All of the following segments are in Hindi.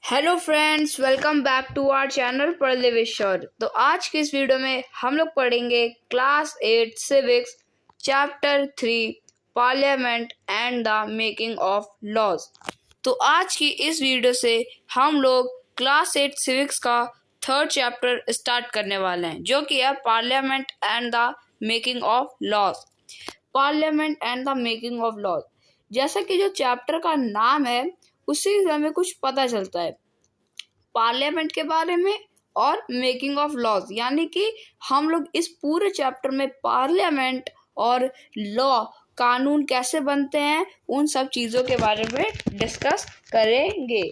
Hello friends, welcome back to our channel पढ़ ले विद सर। तो आज की इस वीडियो में हम लोग पढ़ेंगे class 8 civics chapter 3 parliament and the making of laws. तो आज की इस वीडियो से हम लोग क्लास 8 सिविक्स का थर्ड चैप्टर स्टार्ट करने वाले हैं, जो कि है parliament and the making of laws. Parliament and the making of laws, जैसा कि जो चैप्टर का नाम है उसी से हमें कुछ पता चलता है पार्लियामेंट के बारे में और मेकिंग ऑफ लॉज। यानी कि हम लोग इस पूरे चैप्टर में पार्लियामेंट और लॉ, कानून कैसे बनते हैं, उन सब चीज़ों के बारे में डिस्कस करेंगे।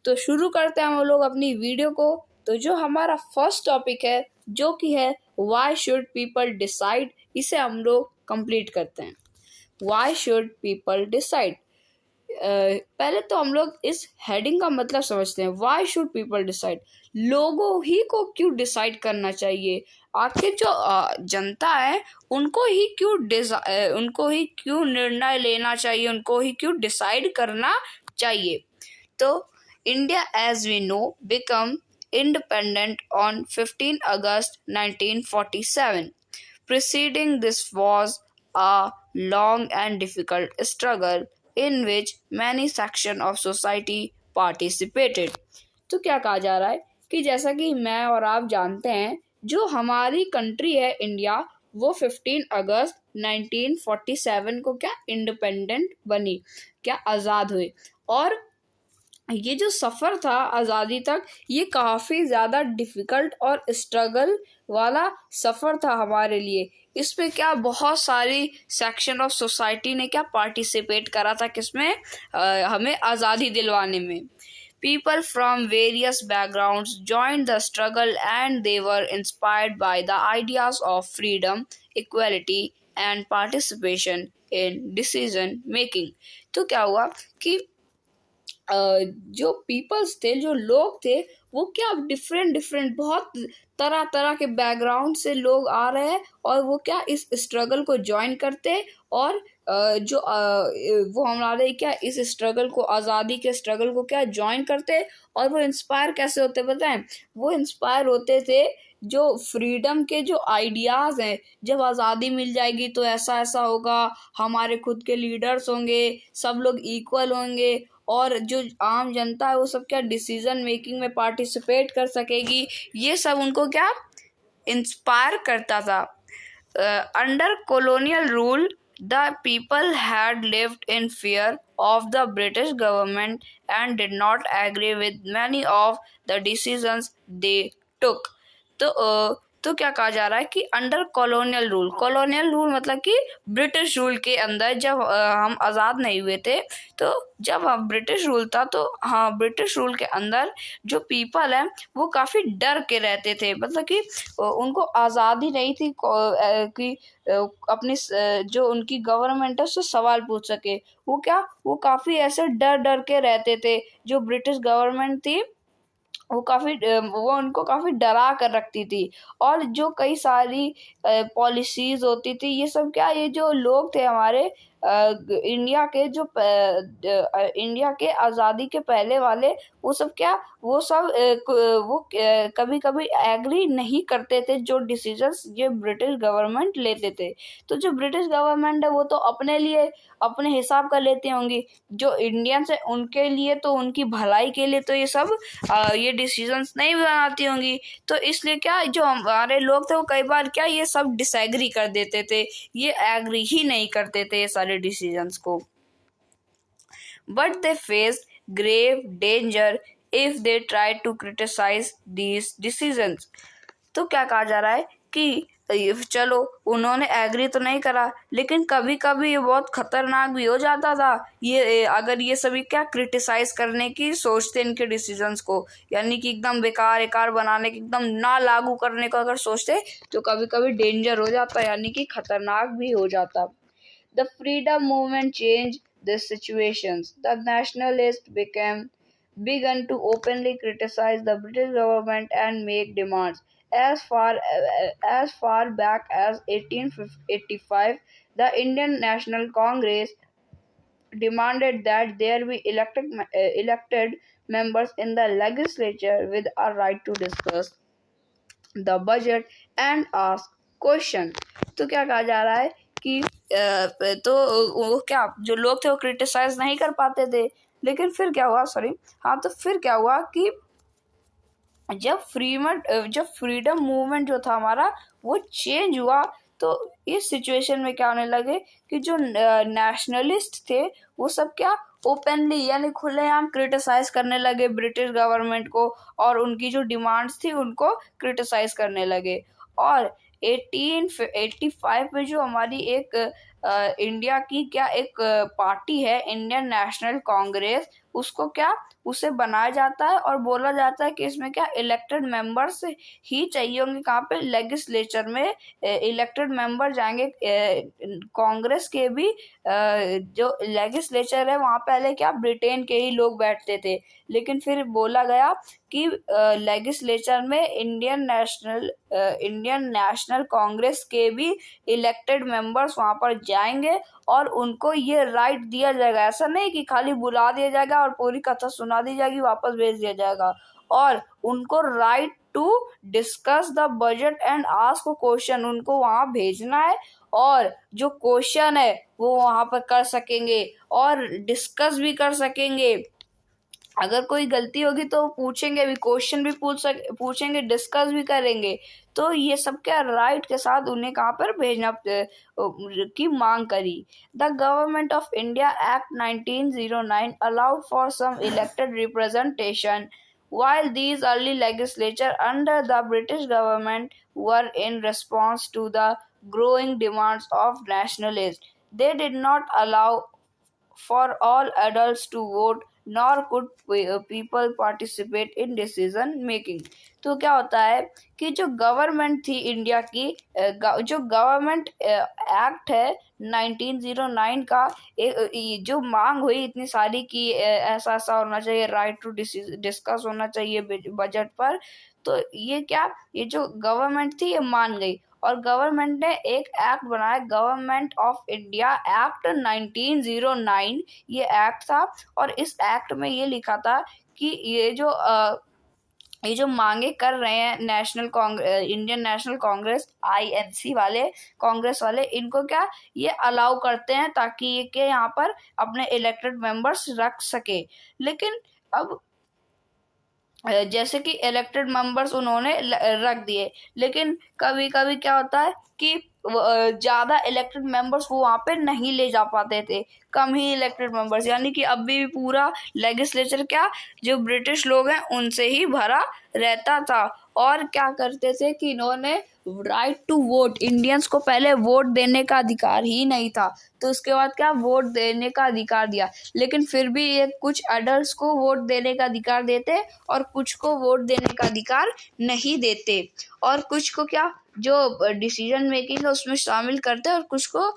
तो शुरू करते हैं हम लोग अपनी वीडियो को। तो जो हमारा फर्स्ट टॉपिक है, जो कि है व्हाई शुड पीपल डिसाइड, इसे हम लोग कंप्लीट करते हैं। Why should people decide. पहले तो हम लोग इस हेडिंग का मतलब समझते हैं। व्हाई शुड पीपल डिसाइड, लोगों ही को क्यों डिसाइड करना चाहिए। आखिर जो जनता है उनको ही क्यों निर्णय लेना चाहिए, उनको ही क्यों डिसाइड करना चाहिए। तो India as we know become independent on 15 August 1947. Preceding this was a long and difficult struggle in which many sections of society participated. तो क्या कहा जा रहा है कि जैसा कि मैं और आप जानते हैं, जो हमारी कंट्री है इंडिया, वो 15 अगस्त 1947 को क्या इंडिपेंडेंट बनी, क्या आज़ाद हुई। और ये जो सफ़र था आज़ादी तक, ये काफ़ी ज़्यादा डिफ़िकल्ट और स्ट्रगल वाला सफ़र था हमारे लिए। इसमें क्या बहुत सारी सेक्शन ऑफ सोसाइटी ने क्या पार्टिसिपेट करा था, किसमें, हमें आज़ादी दिलवाने में। People from various backgrounds joined the struggle and they were inspired by the ideas of freedom, equality and participation in decision making. तो क्या हुआ कि जो पीपल्स थे, जो लोग थे, वो क्या डिफरेंट बहुत तरह तरह के बैकग्राउंड से लोग आ रहे हैं और वो क्या इस स्ट्रगल को ज्वाइन करते और वो हमारे क्या इस स्ट्रगल को, आज़ादी के स्ट्रगल को क्या ज्वाइन करते। और वो इंस्पायर कैसे होते बताएं, वो इंस्पायर होते थे जो फ्रीडम के जो आइडियाज़ हैं, जब आज़ादी मिल जाएगी तो ऐसा ऐसा होगा, हमारे खुद के लीडर्स होंगे, सब लोग इक्वल होंगे और जो आम जनता है वो सब क्या डिसीजन मेकिंग में पार्टिसिपेट कर सकेगी। ये सब उनको क्या इंस्पायर करता था। Under colonial rule the people had lived in fear of the British government and did not agree with many of the decisions they took. तो क्या कहा जा रहा है कि अंडर कॉलोनियल रूल मतलब कि ब्रिटिश रूल के अंदर जब हम आज़ाद नहीं हुए थे, तो जब ब्रिटिश रूल था, तो हाँ, ब्रिटिश रूल के अंदर जो पीपल है वो काफ़ी डर के रहते थे। मतलब कि उनको आज़ादी नहीं थी कि अपनी जो उनकी गवर्नमेंट है उससे सवाल पूछ सके। वो काफ़ी ऐसे डर डर के रहते थे। जो ब्रिटिश गवर्नमेंट थी वो उनको काफ़ी डरा कर रखती थी। और जो कई सारी पॉलिसीज़ होती थी, ये सब क्या, ये जो लोग थे हमारे इंडिया के, जो इंडिया के आज़ादी के पहले वाले, वो सब क्या, वो सब कभी कभी एग्री नहीं करते थे जो डिसीजंस ये ब्रिटिश गवर्नमेंट लेते थे। तो जो ब्रिटिश गवर्नमेंट है वो तो अपने लिए अपने हिसाब का लेती होंगी, जो इंडियंस है उनके लिए, तो उनकी भलाई के लिए तो ये सब ये डिसीजंस नहीं बनाती होंगी। तो इसलिए क्या, जो हमारे लोग थे वो कई बार क्या ये सब डिसएग्री कर देते थे, ये एग्री ही नहीं करते थे ये सारे डिसीजंस को। But they face grave danger if they try to criticise these decisions. तो क्या कहा जा रहा है कि चलो उन्होंने एग्री तो नहीं करा, लेकिन कभी कभी ये बहुत खतरनाक भी हो जाता था, ये अगर ये सभी क्या क्रिटिसाइज करने की सोचते इनके डिसीजंस को, यानी कि एकदम बेकार बनाने की, एकदम ना लागू करने को अगर सोचते, तो कभी कभी डेंजर हो जाता, यानी कि खतरनाक भी हो जाता। The freedom movement change this situations. The nationalist began to openly criticize the British government and make demands. As far back as 1885, the Indian National Congress demanded that there be elected members in the legislature with a right to discuss the budget and ask question। तो क्या कहा जा रहा है कि तो वो क्या जो लोग थे वो क्रिटिसाइज नहीं कर पाते थे, लेकिन फिर क्या हुआ, तो फिर क्या हुआ कि जब फ्रीडम मूवमेंट जो था हमारा वो चेंज हुआ, तो इस सिचुएशन में क्या होने लगे कि जो नेशनलिस्ट थे वो सब क्या ओपनली यानी खुलेआम क्रिटिसाइज करने लगे ब्रिटिश गवर्नमेंट को, और उनकी जो डिमांड्स थी उनको क्रिटिसाइज करने लगे। और 1885 में जो हमारी एक इंडिया की क्या एक पार्टी है इंडियन नेशनल कांग्रेस, उसको क्या उसे बनाया जाता है और बोला जाता है कि इसमें क्या इलेक्टेड मेंबर्स ही चाहिए होंगे। कहाँ पे? लेजिस्लेचर में इलेक्टेड मेंबर जाएंगे। कांग्रेस के भी जो लेजिस्लेचर है वहाँ पहले क्या ब्रिटेन के ही लोग बैठते थे, लेकिन फिर बोला गया कि लेजिस्लेचर में इंडियन नेशनल कांग्रेस के भी इलेक्टेड मेंबर्स वहाँ पर जाएंगे और उनको ये राइट दिया जाएगा। ऐसा नहीं कि खाली बुला दिया जाएगा और पूरी कथा सुना दी जाएगी, वापस भेज दिया जाएगा, और उनको right to discuss the budget and ask question, उनको वहाँ भेजना है और जो क्वेश्चन है वो वहाँ पर कर सकेंगे और डिस्कस भी कर सकेंगे। अगर कोई गलती होगी तो पूछेंगे भी, क्वेश्चन भी पूछेंगे, डिस्कस भी करेंगे। तो ये सब क्या राइट के साथ उन्हें कहाँ पर भेजना की मांग करी। The government of India act 1909 allowed for some elected representation while these early legislature under the British government were in response to the growing demands of nationalists. They did not allow for all adults to vote nor could people participate in decision making। तो क्या होता है कि जो गवर्नमेंट थी इंडिया की, जो गवर्नमेंट एक्ट है 1909 का, जो मांग हुई इतनी सारी कि ऐसा ऐसा होना चाहिए, राइट टू डिस्कस होना चाहिए बजट पर, तो ये जो गवर्नमेंट थी ये मान गई और गवर्नमेंट ने एक एक्ट बनाया, गवर्नमेंट ऑफ इंडिया एक्ट 1909 ये एक्ट था। और इस एक्ट में ये लिखा था कि ये जो मांगे कर रहे हैं इंडियन नेशनल कांग्रेस INC वाले, कांग्रेस वाले, इनको क्या ये अलाउ करते हैं ताकि ये के यहाँ पर अपने इलेक्टेड मेंबर्स रख सके। लेकिन अब जैसे कि इलेक्टेड मेंबर्स उन्होंने रख दिए, लेकिन कभी कभी क्या होता है कि ज़्यादा इलेक्टेड मेंबर्स वो वहाँ पे नहीं ले जा पाते थे, कम ही इलेक्टेड मेंबर्स, यानी कि अभी भी पूरा लेजिस्लेचर क्या जो ब्रिटिश लोग हैं उनसे ही भरा रहता था। और क्या करते थे कि इन्होंने राइट टू वोट, इंडियंस को पहले वोट देने का अधिकार ही नहीं था, तो उसके बाद क्या वोट देने का अधिकार दिया, लेकिन फिर भी ये कुछ अडल्ट को वोट देने का अधिकार देते और कुछ को वोट देने का अधिकार नहीं देते, और कुछ को क्या जो डिसीजन मेकिंग है उसमें शामिल करते और कुछ को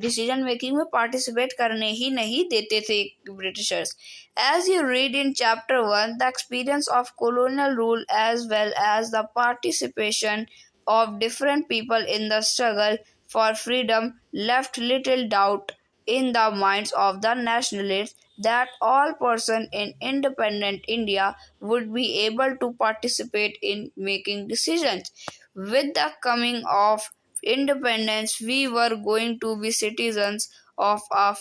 डिसीजन मेकिंग में पार्टिसिपेट करने ही नहीं देते थे Britishers. As you read in chapter 1, the experience of colonial rule as well as the participation of different people in the struggle for freedom left little doubt in the minds of the nationalists that all persons in independent India would be able to participate in making decisions. With the coming of independence, we were going to be citizens of a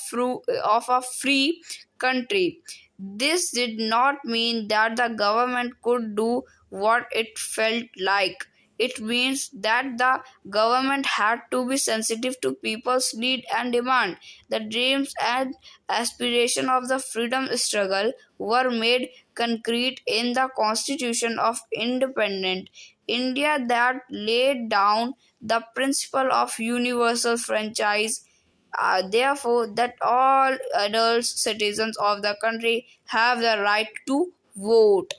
free country. This did not mean that the government could do what it felt like. It means that the government had to be sensitive to people's need and demand. The dreams and aspirations of the freedom struggle were made concrete in the Constitution of Independent India that laid down the principle of universal franchise, therefore that all adult citizens of the country have the right to vote।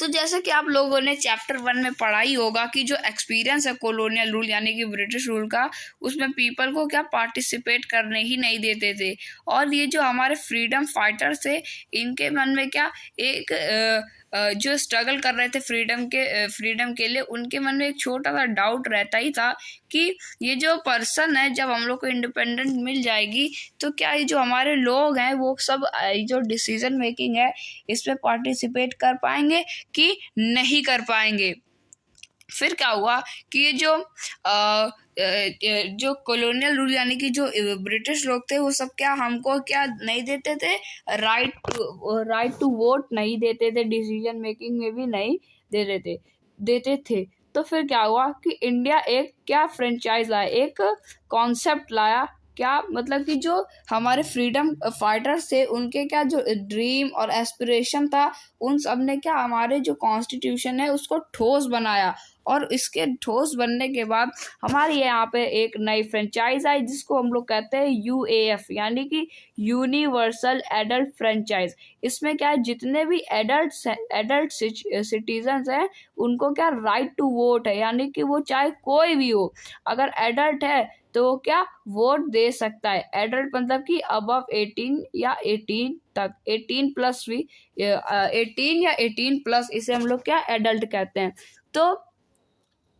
तो जैसे कि आप लोगों ने चैप्टर 1 में पढ़ा ही होगा कि जो एक्सपीरियंस है कॉलोनियल रूल यानी कि ब्रिटिश रूल का, उसमें पीपल को क्या पार्टिसिपेट करने ही नहीं देते थे। और ये जो हमारे फ्रीडम फाइटर्स थे इनके मन में क्या एक जो स्ट्रगल कर रहे थे फ्रीडम के लिए, उनके मन में एक छोटा सा डाउट रहता ही था कि ये जो पर्सन है, जब हम लोग को इंडिपेंडेंट मिल जाएगी तो क्या ये जो हमारे लोग हैं वो सब जो डिसीजन मेकिंग है इसमें पार्टिसिपेट कर पाएंगे कि नहीं कर पाएंगे। फिर क्या हुआ कि ये जो कॉलोनियल रूल यानी कि जो ब्रिटिश लोग थे वो सब क्या हमको क्या नहीं देते थे, राइट टू वोट नहीं देते थे, डिसीजन मेकिंग में भी नहीं देते थे। तो फिर क्या हुआ कि इंडिया एक क्या फ्रेंचाइज लाया, एक कॉन्सेप्ट लाया। क्या मतलब कि जो हमारे फ्रीडम फाइटर्स थे उनके क्या जो ड्रीम और एस्पिरेशन था, उन सब ने क्या हमारे जो कॉन्स्टिट्यूशन है उसको ठोस बनाया। और इसके ठोस बनने के बाद हमारे यहाँ पे एक नई फ्रेंचाइज आई जिसको हम लोग कहते हैं UAF यानी कि यूनिवर्सल एडल्ट फ्रेंचाइज। इसमें क्या है, जितने भी एडल्ट सिटीजन्स हैं उनको क्या राइट टू वोट है, यानी कि वो चाहे कोई भी हो, अगर एडल्ट है तो वो क्या वोट दे सकता है। एडल्ट मतलब कि अबव 18 या 18 तक, 18 प्लस भी 18 या 18 प्लस, इसे हम लोग क्या एडल्ट कहते हैं। तो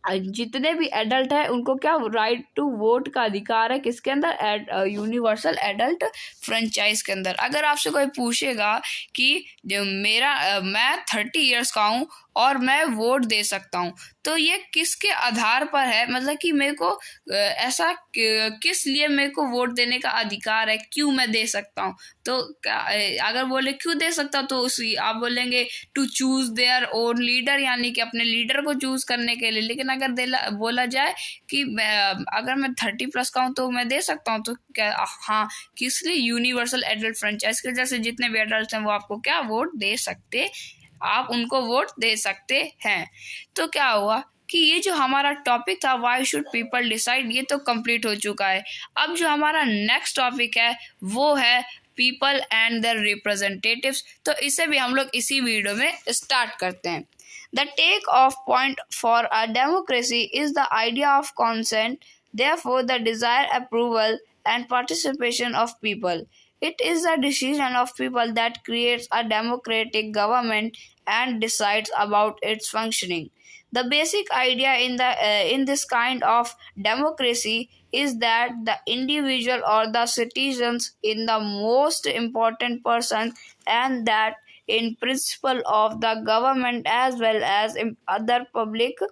जितने भी एडल्ट है उनको क्या राइट टू वोट का अधिकार है, किसके अंदर, यूनिवर्सल एडल्ट फ्रेंचाइज के अंदर। अगर आपसे कोई पूछेगा कि मैं 30 इयर्स का हूँ और मैं वोट दे सकता हूँ, तो ये किसके आधार पर है, मतलब कि मेरे को ऐसा किस लिए मेरे को वोट देने का अधिकार है, क्यों मैं दे सकता हूँ। तो अगर बोले क्यों दे सकता हूँ तो आप बोलेंगे to choose their own leader, यानी कि अपने लीडर को चूज करने के लिए। लेकिन अगर बोला जाए कि अगर मैं 30 प्लस का हूँ तो मैं दे सकता हूँ, तो क्या हाँ, किस लिए, यूनिवर्सल एडल्ट फ्रेंचाइज के वजह से जितने भी एडल्ट हैं वो आपको क्या वोट दे सकते, आप उनको वोट दे सकते हैं। तो क्या हुआ कि ये जो हमारा टॉपिक था व्हाई शुड पीपल डिसाइड, ये तो कंप्लीट हो चुका है। अब जो हमारा नेक्स्ट टॉपिक है वो है पीपल एंड देयर रिप्रेजेंटेटिव्स। तो इसे भी हम लोग इसी वीडियो में स्टार्ट करते हैं। The take off point for a democracy is the idea of consent, therefore the desired approval and participation of people. It is the decision of people that creates a democratic government and decides about its functioning. The basic idea in this kind of democracy is that the individual or the citizens in the most important person, and that in principle of the government as well as in other public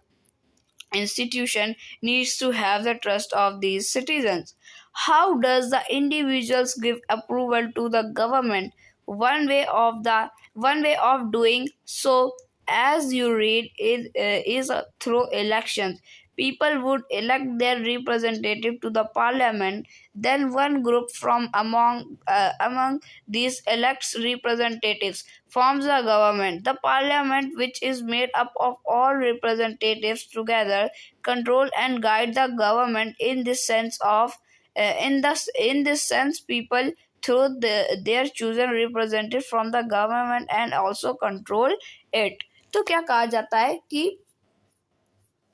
institution needs to have the trust of these citizens. How does the individuals give approval to the government? One way of doing so, as you read, is through elections. People would elect their representative to the parliament. Then one group from among these elects representatives forms the government. The parliament, which is made up of all representatives together, control and guide the government. In this sense, people through their chosen representative from the government and also control it. तो क्या कहा जाता है कि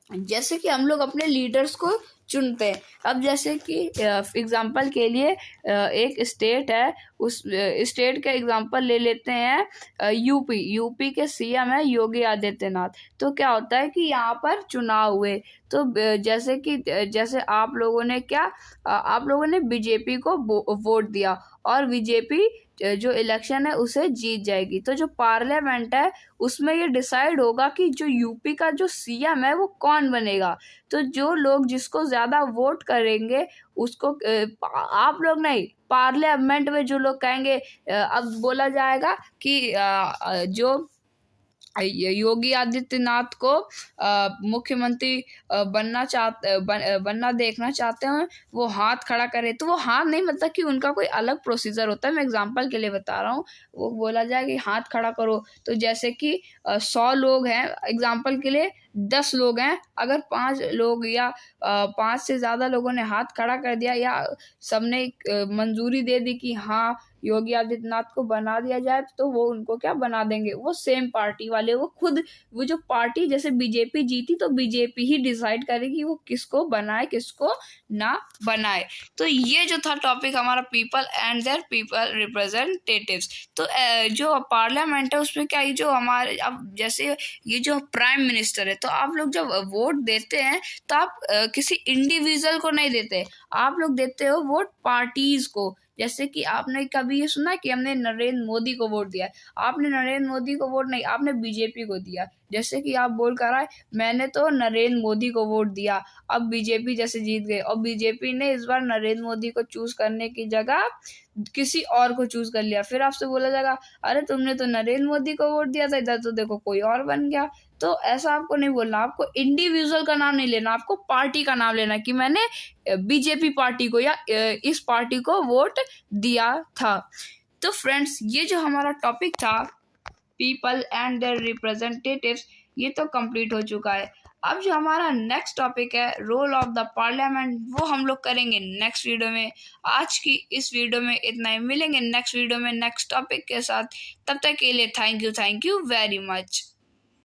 जैसे कि हम लोग अपने लीडर्स को चुनते हैं। अब जैसे कि एग्जांपल के लिए एक स्टेट है, उस स्टेट का एग्जांपल ले लेते हैं यूपी के सीएम है योगी आदित्यनाथ। तो क्या होता है कि यहाँ पर चुनाव हुए, तो जैसे आप लोगों ने बीजेपी को वोट दिया और बीजेपी जो इलेक्शन है उसे जीत जाएगी। तो जो पार्लियामेंट है उसमें ये डिसाइड होगा कि जो यूपी का जो सीएम है वो कौन बनेगा। तो जो लोग जिसको ज़्यादा वोट करेंगे उसको आप लोग नहीं, पार्लियामेंट में जो लोग कहेंगे, अब बोला जाएगा कि जो योगी आदित्यनाथ को मुख्यमंत्री बनना देखना चाहते हैं वो हाथ खड़ा करे। तो वो हाथ नहीं, मतलब कि उनका कोई अलग प्रोसीजर होता है, मैं एग्जांपल के लिए बता रहा हूँ। वो बोला जाए कि हाथ खड़ा करो, तो जैसे कि 100 लोग हैं, एग्जांपल के लिए 10 लोग हैं, अगर 5 लोग या 5 से ज़्यादा लोगों ने हाथ खड़ा कर दिया या सबने मंजूरी दे दी कि हाँ योगी आदित्यनाथ को बना दिया जाए, तो वो उनको क्या बना देंगे, वो सेम पार्टी वाले, वो खुद, वो जो पार्टी, जैसे बीजेपी जीती तो बीजेपी ही डिसाइड करेगी वो किसको बनाए किसको ना बनाए। तो ये जो था टॉपिक हमारा, people and their people representatives. तो जो पार्लियामेंट है उसमें क्या, ये जो हमारे, अब जैसे ये जो प्राइम मिनिस्टर है, तो आप लोग जब वोट देते हैं तो आप किसी इंडिविजुअल को नहीं देते, आप लोग देते हो वोट पार्टीज को। जैसे कि आपने कभी ये सुना कि हमने नरेंद्र मोदी को वोट दिया है, आपने नरेंद्र मोदी को वोट नहीं, आपने बीजेपी को दिया। जैसे कि आप बोल कर आए मैंने तो नरेंद्र मोदी को वोट दिया, अब बीजेपी जैसे जीत गए, और बीजेपी ने इस बार नरेंद्र मोदी को चूज करने की जगह किसी और को चूज कर लिया, फिर आपसे बोला जाएगा अरे तुमने तो नरेंद्र मोदी को वोट दिया था, इधर तो देखो कोई और बन गया। तो ऐसा आपको नहीं बोलना, आपको इंडिविजुअल का नाम नहीं लेना, आपको पार्टी का नाम लेना कि मैंने बीजेपी पार्टी को या इस पार्टी को वोट दिया था। तो फ्रेंड्स, ये जो हमारा टॉपिक था पीपल एंड देयर रिप्रेजेंटेटिव्स, ये तो कंप्लीट हो चुका है। अब जो हमारा नेक्स्ट टॉपिक है रोल ऑफ द पार्लियामेंट, वो हम लोग करेंगे नेक्स्ट वीडियो में। आज की इस वीडियो में इतना ही, मिलेंगे नेक्स्ट वीडियो में नेक्स्ट टॉपिक के साथ। तब तक के लिए थैंक यू वेरी मच।